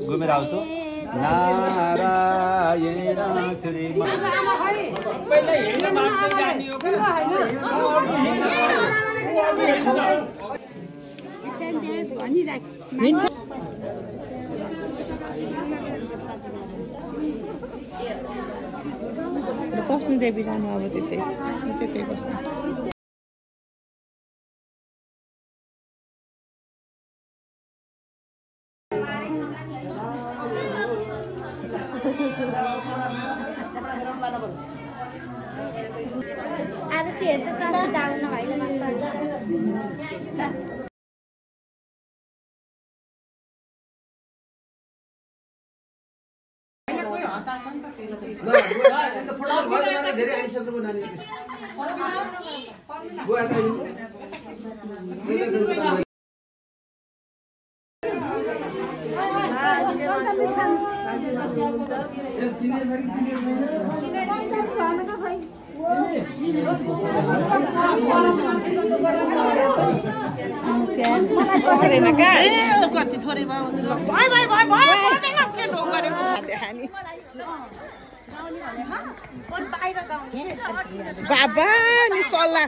घुमेर आउँछु नारायण श्री बस्नु देवी जानु अब त्यतै बस्नु Ada sih, itu kan sedang nak ini masalah. कसरी नका कति थोरै भयो बाबा नि सल्लाह